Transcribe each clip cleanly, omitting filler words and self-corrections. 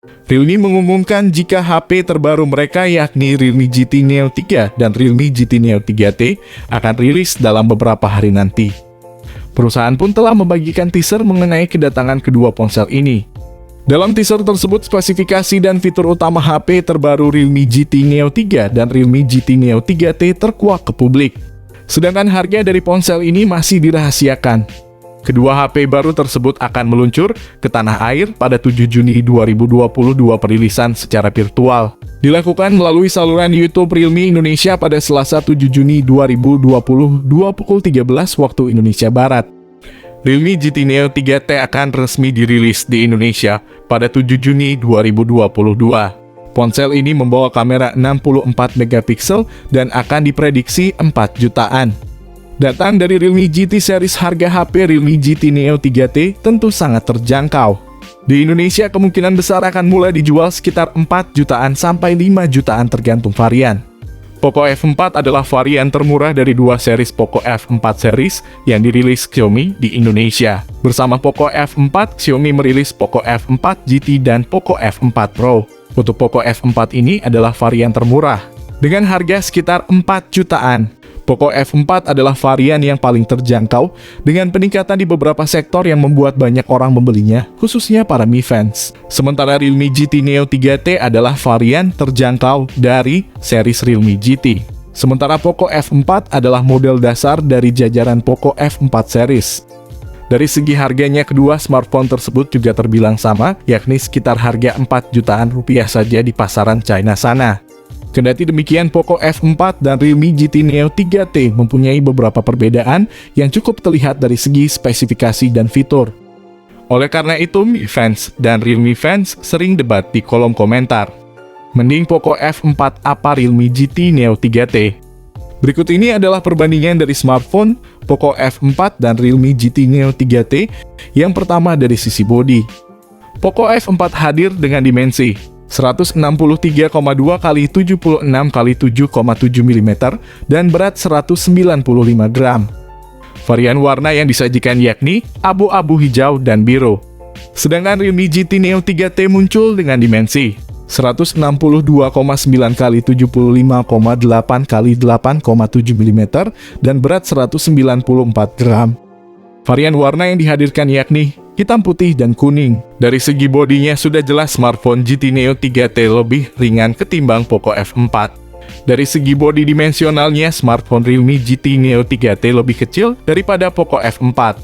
Realme mengumumkan jika HP terbaru mereka yakni Realme GT Neo 3 dan Realme GT Neo 3T akan rilis dalam beberapa hari nanti. Perusahaan pun telah membagikan teaser mengenai kedatangan kedua ponsel ini. Dalam teaser tersebut, spesifikasi dan fitur utama HP terbaru Realme GT Neo 3 dan Realme GT Neo 3T terkuak ke publik. Sedangkan harga dari ponsel ini masih dirahasiakan. Kedua HP baru tersebut akan meluncur ke tanah air pada 7 Juni 2022 perilisan secara virtual. Dilakukan melalui saluran YouTube Realme Indonesia pada Selasa 7 Juni 2022 pukul 13 waktu Indonesia Barat. Realme GT Neo 3T akan resmi dirilis di Indonesia pada 7 Juni 2022. Ponsel ini membawa kamera 64 megapiksel dan akan diprediksi 4 jutaan. Datang dari Realme GT series, harga HP Realme GT Neo 3T tentu sangat terjangkau. Di Indonesia kemungkinan besar akan mulai dijual sekitar 4 jutaan sampai 5 jutaan tergantung varian. Poco F4 adalah varian termurah dari dua series Poco F4 series yang dirilis Xiaomi di Indonesia. Bersama Poco F4, Xiaomi merilis Poco F4 GT dan Poco F4 Pro. Untuk Poco F4 ini adalah varian termurah, dengan harga sekitar 4 jutaan. Poco F4 adalah varian yang paling terjangkau dengan peningkatan di beberapa sektor yang membuat banyak orang membelinya, khususnya para Mi fans. Sementara Realme GT Neo 3T adalah varian terjangkau dari series Realme GT. Sementara Poco F4 adalah model dasar dari jajaran Poco F4 series. Dari segi harganya, kedua smartphone tersebut juga terbilang sama, yakni sekitar harga 4 jutaan rupiah saja di pasaran China sana. Kendati demikian, Poco F4 dan Realme GT Neo 3T mempunyai beberapa perbedaan yang cukup terlihat dari segi spesifikasi dan fitur. Oleh karena itu, Mi fans dan Realme fans sering debat di kolom komentar. Mending Poco F4 apa Realme GT Neo 3T? Berikut ini adalah perbandingan dari smartphone Poco F4 dan Realme GT Neo 3T. Yang pertama dari sisi bodi. Poco F4 hadir dengan dimensi 163,2 x 76 x 7,7 mm dan berat 195 gram. Varian warna yang disajikan yakni abu-abu, hijau, dan biru. Sedangkan Realme GT Neo 3T muncul dengan dimensi 162,9 x 75,8 x 8,7 mm dan berat 194 gram. Varian warna yang dihadirkan yakni hitam, putih, dan kuning. Dari segi bodinya sudah jelas smartphone GT Neo 3T lebih ringan ketimbang Poco F4. Dari segi bodi dimensionalnya, smartphone Realme GT Neo 3T lebih kecil daripada Poco F4.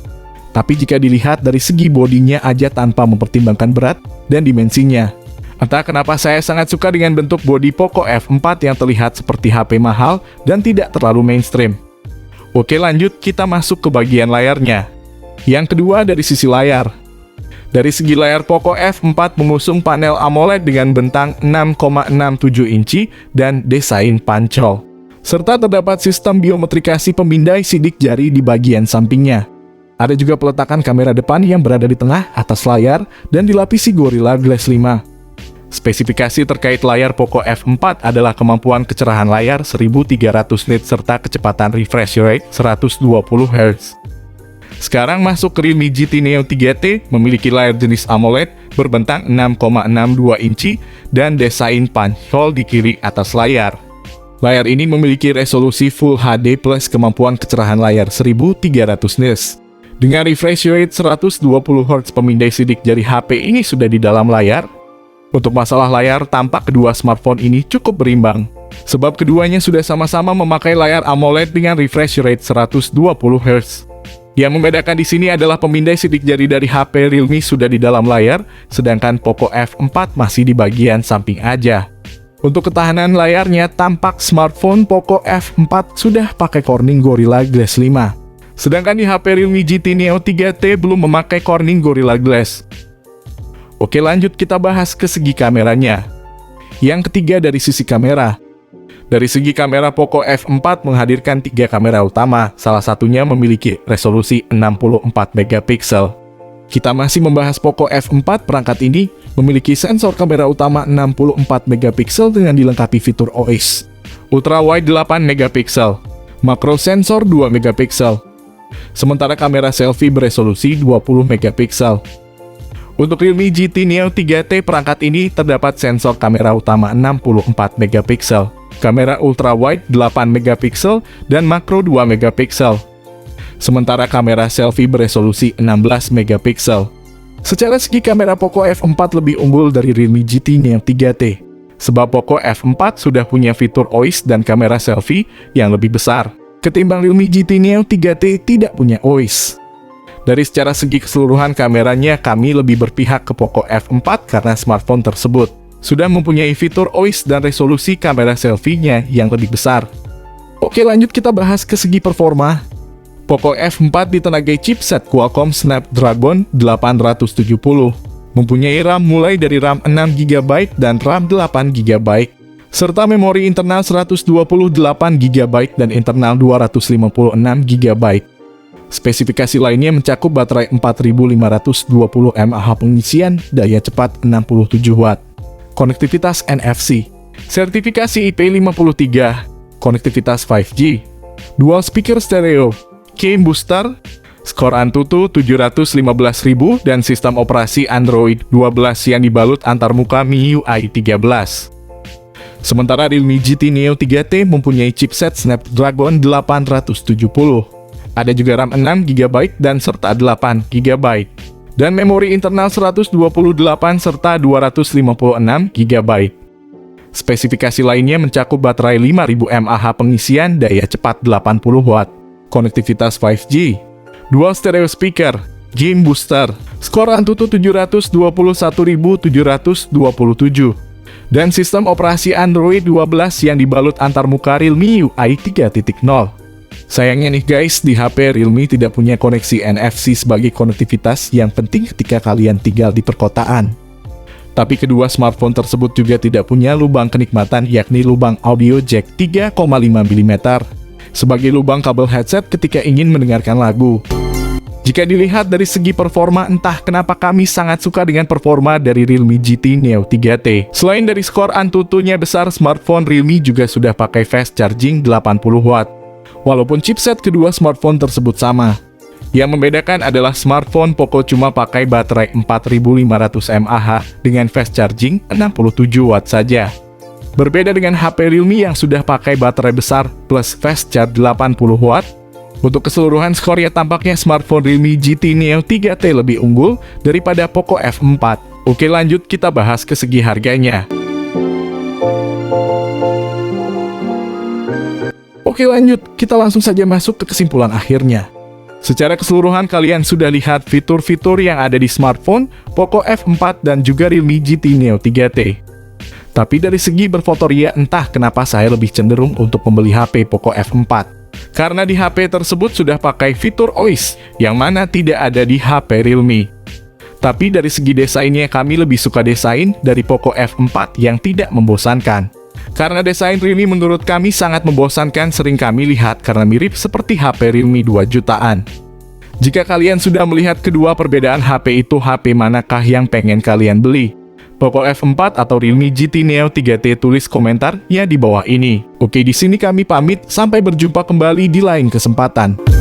Tapi jika dilihat dari segi bodinya aja tanpa mempertimbangkan berat dan dimensinya. Entah kenapa saya sangat suka dengan bentuk bodi Poco F4 yang terlihat seperti HP mahal dan tidak terlalu mainstream. Oke, lanjut kita masuk ke bagian layarnya. Yang kedua dari sisi layar. Dari segi layar, Poco F4 mengusung panel AMOLED dengan bentang 6,67 inci dan desain pancol. Serta terdapat sistem biometrikasi pemindai sidik jari di bagian sampingnya. Ada juga peletakan kamera depan yang berada di tengah atas layar dan dilapisi Gorilla Glass 5. Spesifikasi terkait layar Poco F4 adalah kemampuan kecerahan layar 1300 nits serta kecepatan refresh rate 120 Hz. Sekarang masuk ke Realme GT Neo 3T, memiliki layar jenis AMOLED berbentang 6,62 inci dan desain pancol di kiri atas layar. Layar ini memiliki resolusi Full HD plus kemampuan kecerahan layar 1300 nits. Dengan refresh rate 120 Hz, pemindai sidik jari HP ini sudah di dalam layar. Untuk masalah layar, tampak kedua smartphone ini cukup berimbang, sebab keduanya sudah sama-sama memakai layar AMOLED dengan refresh rate 120 Hz. Yang membedakan di sini adalah pemindai sidik jari dari HP Realme sudah di dalam layar, sedangkan Poco F4 masih di bagian samping aja. Untuk ketahanan layarnya, tampak smartphone Poco F4 sudah pakai Corning Gorilla Glass 5. Sedangkan di HP Realme GT Neo 3T belum memakai Corning Gorilla Glass. Oke, lanjut kita bahas ke segi kameranya. Yang ketiga dari sisi kamera. Dari segi kamera, Poco F4 menghadirkan 3 kamera utama, salah satunya memiliki resolusi 64 megapiksel. Kita masih membahas Poco F4, perangkat ini memiliki sensor kamera utama 64 megapiksel dengan dilengkapi fitur OIS, Ultra Wide 8 megapiksel, Makro Sensor 2 megapiksel. Sementara kamera selfie beresolusi 20 megapiksel. Untuk Realme GT Neo 3T, perangkat ini terdapat sensor kamera utama 64 megapiksel, kamera ultra wide 8 megapiksel, dan makro 2 megapiksel. Sementara kamera selfie beresolusi 16 megapiksel. Secara segi kamera Poco F4 lebih unggul dari Realme GT Neo 3T, sebab Poco F4 sudah punya fitur OIS dan kamera selfie yang lebih besar, ketimbang Realme GT Neo 3T tidak punya OIS. Dari secara segi keseluruhan kameranya, kami lebih berpihak ke Poco F4 karena smartphone tersebut sudah mempunyai fitur OIS dan resolusi kamera selfie-nya yang lebih besar. Oke, lanjut kita bahas ke segi performa. Poco F4 ditenagai chipset Qualcomm Snapdragon 870, mempunyai RAM mulai dari RAM 6GB dan RAM 8GB, serta memori internal 128GB dan internal 256GB. Spesifikasi lainnya mencakup baterai 4520 mAh pengisian, daya cepat 67 Watt, konektivitas NFC, sertifikasi IP53, konektivitas 5G, dual speaker stereo, game booster, skor Antutu 715.000 dan sistem operasi Android 12 yang dibalut antarmuka MIUI 13. Sementara Realme GT Neo 3T mempunyai chipset Snapdragon 870. Ada juga RAM 6GB dan serta 8GB, dan memori internal 128 serta 256GB. Spesifikasi lainnya mencakup baterai 5000 mAh pengisian, daya cepat 80 Watt, konektivitas 5G, dual stereo speaker, game booster, skor Antutu 721.727, dan sistem operasi Android 12 yang dibalut antarmuka Realme UI 3.0. Sayangnya nih guys, di HP Realme tidak punya koneksi NFC sebagai konektivitas yang penting ketika kalian tinggal di perkotaan. Tapi kedua smartphone tersebut juga tidak punya lubang kenikmatan, yakni lubang audio jack 3,5 mm sebagai lubang kabel headset ketika ingin mendengarkan lagu. Jika dilihat dari segi performa, entah kenapa kami sangat suka dengan performa dari Realme GT Neo 3T. Selain dari skor Antutunya besar, smartphone Realme juga sudah pakai fast charging 80 Watt. Walaupun chipset kedua smartphone tersebut sama. Yang membedakan adalah smartphone Poco cuma pakai baterai 4500 mAh dengan fast charging 67 Watt saja. Berbeda dengan HP Realme yang sudah pakai baterai besar plus fast charge 80 Watt. Untuk keseluruhan skornya tampaknya smartphone Realme GT Neo 3T lebih unggul daripada Poco F4. Oke, lanjut kita bahas ke segi harganya. Oke, lanjut, kita langsung saja masuk ke kesimpulan akhirnya. Secara keseluruhan kalian sudah lihat fitur-fitur yang ada di smartphone Poco F4 dan juga Realme GT Neo 3T. Tapi dari segi berfotoria, entah kenapa saya lebih cenderung untuk membeli HP Poco F4. Karena di HP tersebut sudah pakai fitur OIS, yang mana tidak ada di HP Realme. Tapi dari segi desainnya, kami lebih suka desain dari Poco F4 yang tidak membosankan. Karena desain Realme menurut kami sangat membosankan, sering kami lihat karena mirip seperti HP Realme 2 jutaan. Jika kalian sudah melihat kedua perbedaan HP itu, HP manakah yang pengen kalian beli? Poco F4 atau Realme GT Neo 3T? Tulis komentar ya di bawah ini. Oke, di sini kami pamit, sampai berjumpa kembali di lain kesempatan.